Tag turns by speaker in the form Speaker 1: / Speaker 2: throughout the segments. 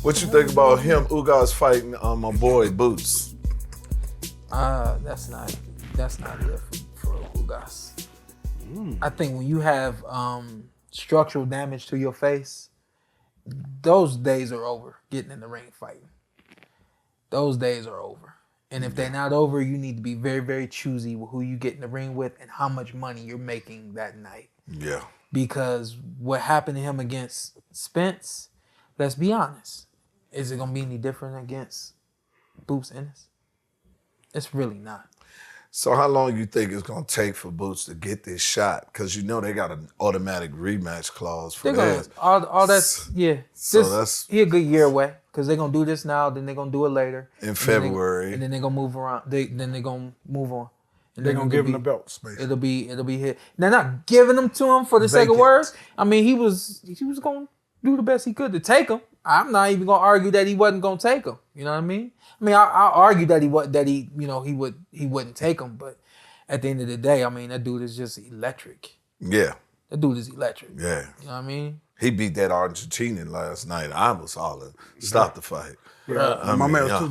Speaker 1: What you think about him, Ugas fighting my boy Boots?
Speaker 2: That's not it for Ugas. I think when you have structural damage to your face, those days are over. Getting in the ring fighting, those days are over. And if they're not over, you need to be very, very choosy with who you get in the ring with and how much money you're making that night.
Speaker 1: Yeah.
Speaker 2: Because what happened to him against Spence, let's be honest, is it gonna be any different against Boots Ennis? It's really not.
Speaker 1: So how long you think it's gonna take for Boots to get this shot? Because you know they got an automatic rematch clause for this.
Speaker 2: All that's yeah.
Speaker 1: So
Speaker 2: he a good year away because they're gonna do this now, then they're gonna do it later
Speaker 1: in February,
Speaker 2: and then they're gonna move around. Then they're gonna move on. And
Speaker 3: they're gonna give him the belt space.
Speaker 2: It'll be hit. They're not giving them to him for the sake of words. I mean, he was gonna do the best he could to take him. I'm not even gonna argue that he wasn't gonna take him. You know what I mean? I mean, I argue that he wouldn't take him, but at the end of the day, I mean, that dude is just electric.
Speaker 1: Yeah.
Speaker 2: That dude is electric.
Speaker 1: Yeah.
Speaker 2: You know what I mean?
Speaker 1: He beat that Argentinian last night. I was hollering. Stop the fight.
Speaker 3: Yeah, my man was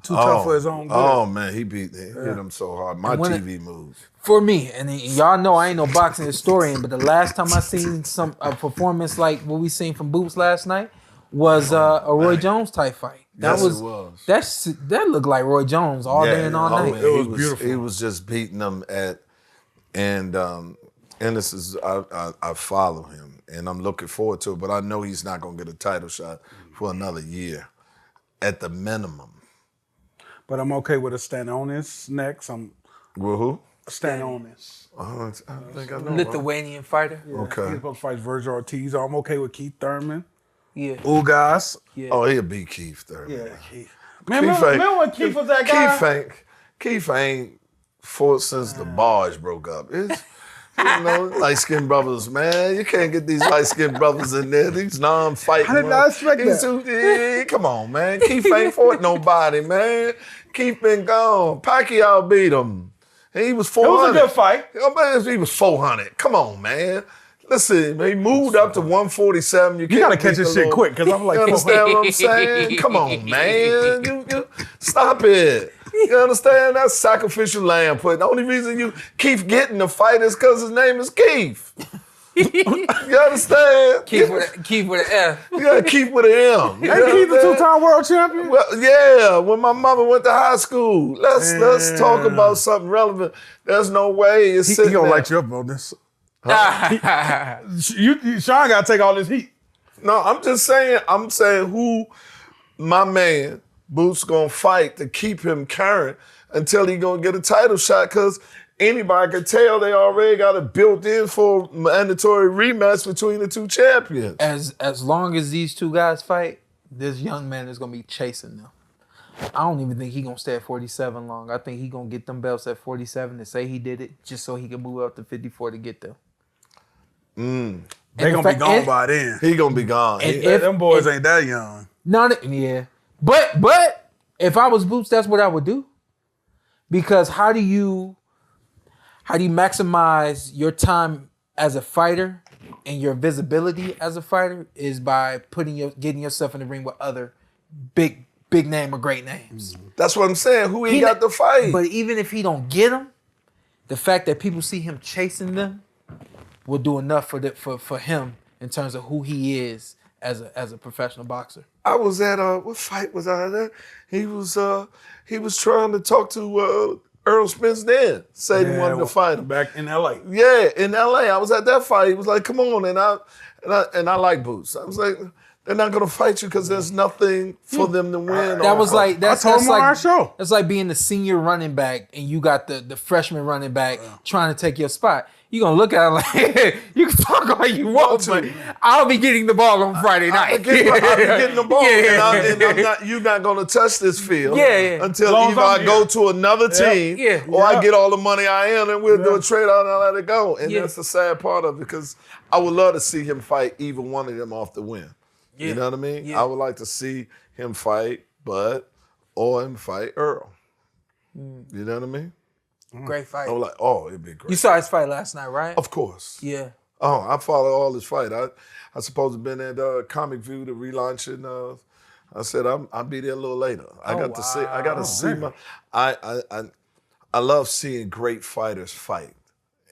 Speaker 3: too tough for his own good.
Speaker 1: Oh man, he hit him so hard. My TV moves.
Speaker 2: For me, and y'all know I ain't no boxing historian, but the last time I seen a performance like what we seen from Boots last night was a Roy Jones type fight. That was. That looked like Roy Jones all day and all night.
Speaker 1: Man, it was beautiful. He was just beating them and Ennis is I follow him and I'm looking forward to it, but I know he's not gonna get a title shot for another year. At the minimum.
Speaker 3: But I'm okay with a stand on this next.
Speaker 1: With who?
Speaker 3: Stand on this.
Speaker 1: I think I know.
Speaker 2: Lithuanian fighter.
Speaker 3: Yeah,
Speaker 1: okay.
Speaker 3: He's supposed to fight Virgil Ortiz. I'm okay with Keith Thurman.
Speaker 2: Yeah.
Speaker 3: Ugas.
Speaker 2: Yeah.
Speaker 1: Oh, he'll beat Keith Thurman.
Speaker 3: Yeah, Keith. Man, remember when Keith was that guy?
Speaker 1: Keith ain't fought since the barge broke up. It's, light-skinned brothers, man. You can't get these light-skinned brothers in there. These non-fighting.
Speaker 3: I did not expect that.
Speaker 1: Come on, man. Keith ain't fought nobody, man. Keith been gone. Pacquiao beat him. And he was 400.
Speaker 3: It was a good fight.
Speaker 1: Oh, man, he was 400. Come on, man. Listen, he moved up to 147. You
Speaker 3: gotta catch this shit quick, because I'm like,
Speaker 1: you understand what I'm saying? Come on, man. You stop it. You understand? That's sacrificial lamb put. The only reason you keep getting the fight is because his name is Keith. You understand?
Speaker 2: Keith with an F.
Speaker 1: Yeah, Keith with an M.
Speaker 3: Ain't Keith a two-time world champion?
Speaker 1: Well, yeah, when my mama went to high school. Let's talk about something relevant. There's no way it's
Speaker 3: He gonna light you up on this. Shawn gotta take all this heat.
Speaker 1: No, I'm saying who my man Boots gonna fight to keep him current until he gonna get a title shot, because anybody can tell they already got it built in for mandatory rematch between the two champions.
Speaker 2: As long as these two guys fight, this young man is gonna be chasing them. I don't even think he gonna stay at 47 long. I think he gonna get them belts at 47 to say he did it, just so he can move up to 54 to get them.
Speaker 3: They gonna be gone by then.
Speaker 1: He gonna be gone.
Speaker 3: Them boys ain't that young.
Speaker 2: Yeah. But if I was Boots, that's what I would do. Because how do you maximize your time as a fighter and your visibility as a fighter is by getting yourself in the ring with other big name or great names.
Speaker 1: That's what I'm saying. Who he got to fight?
Speaker 2: But even if he don't get them, the fact that people see him chasing them will do enough for him in terms of who he is as a professional boxer.
Speaker 1: I was at what fight was I at? He was trying to talk to Earl Spence then. Said he wanted to fight him
Speaker 3: back in LA.
Speaker 1: Yeah, in LA. I was at that fight. He was like, "Come on," and I like Boots. I was like, they're not gonna fight you because there's nothing for them to win.
Speaker 2: That was like
Speaker 3: I told him on our show.
Speaker 2: It's like being the senior running back and you got the freshman running back trying to take your spot. You're going to look at it like, you can talk all you want, but I'll be getting the ball on Friday night.
Speaker 1: I'll be getting the ball, and you're not going to touch this field until either I go to another team or I get all the money I am and we'll do a trade out and I'll let it go. And that's the sad part of it, because I would love to see him fight either one of them off the win. You know what I mean? Yeah. I would like to see him fight Bud or him fight Earl. You know what I mean?
Speaker 2: Great fight.
Speaker 1: I was like, it'd be great.
Speaker 2: You saw his fight last night, right?
Speaker 1: Of course.
Speaker 2: Yeah.
Speaker 1: Oh, I follow all his fight. I supposed to have been at Comic View, the relaunching of I said, I'll be there a little later. I got to see my. I love seeing great fighters fight,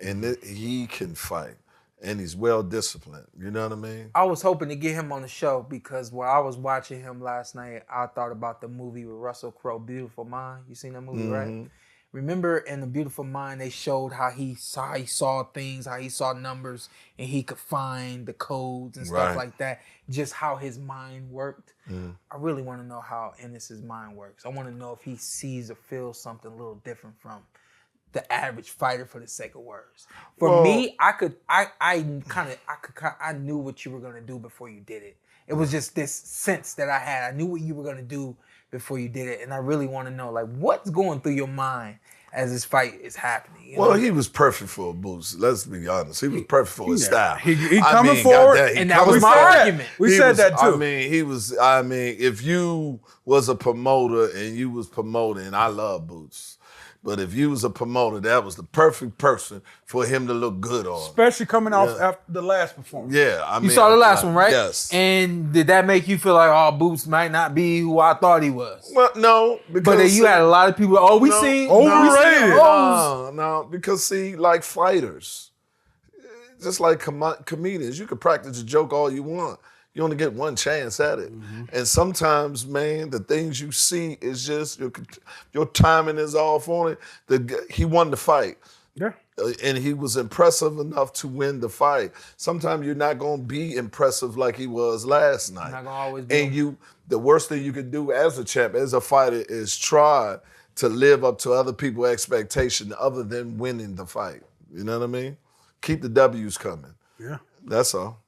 Speaker 1: and he can fight, and he's well disciplined. You know what I mean?
Speaker 2: I was hoping to get him on the show because when I was watching him last night, I thought about the movie with Russell Crowe, Beautiful Mind. You seen that movie, right? Remember in The Beautiful Mind, they showed how he saw things, how he saw numbers, and he could find the codes and stuff like that. Just how his mind worked. I really want to know how Ennis's mind works. I want to know if he sees or feels something a little different from the average fighter, for the sake of words. For me, I knew what you were gonna do before you did it. It was just this sense that I had. I knew what you were gonna do before you did it, and I really want to know, like, what's going through your mind as this fight is happening. You know?
Speaker 1: He was perfect for a boost. Let's be honest. He was perfect for his style.
Speaker 3: He coming forward,
Speaker 2: and that was my argument.
Speaker 3: We said that too.
Speaker 1: If you was a promoter and you was promoting, I love boots. But if you was a promoter, that was the perfect person for him to look good on.
Speaker 3: Especially coming off after the last performance.
Speaker 1: Yeah,
Speaker 2: you saw the last one, right?
Speaker 1: Yes.
Speaker 2: And did that make you feel like, Boots might not be who I thought he was?
Speaker 1: Well, no.
Speaker 2: But then you had a lot of people, seen
Speaker 3: overrated.
Speaker 1: No, because see, like fighters, just like comedians, you can practice a joke all you want. You only get one chance at it. And sometimes, man, the things you see is just, your timing is off on it. He won the fight.
Speaker 3: Yeah.
Speaker 1: And he was impressive enough to win the fight. Sometimes you're not going to be impressive like he was last night.
Speaker 2: Not gonna always be.
Speaker 1: And the worst thing you can do as a champ, as a fighter, is try to live up to other people's expectation other than winning the fight. You know what I mean? Keep the W's coming.
Speaker 3: Yeah.
Speaker 1: That's all.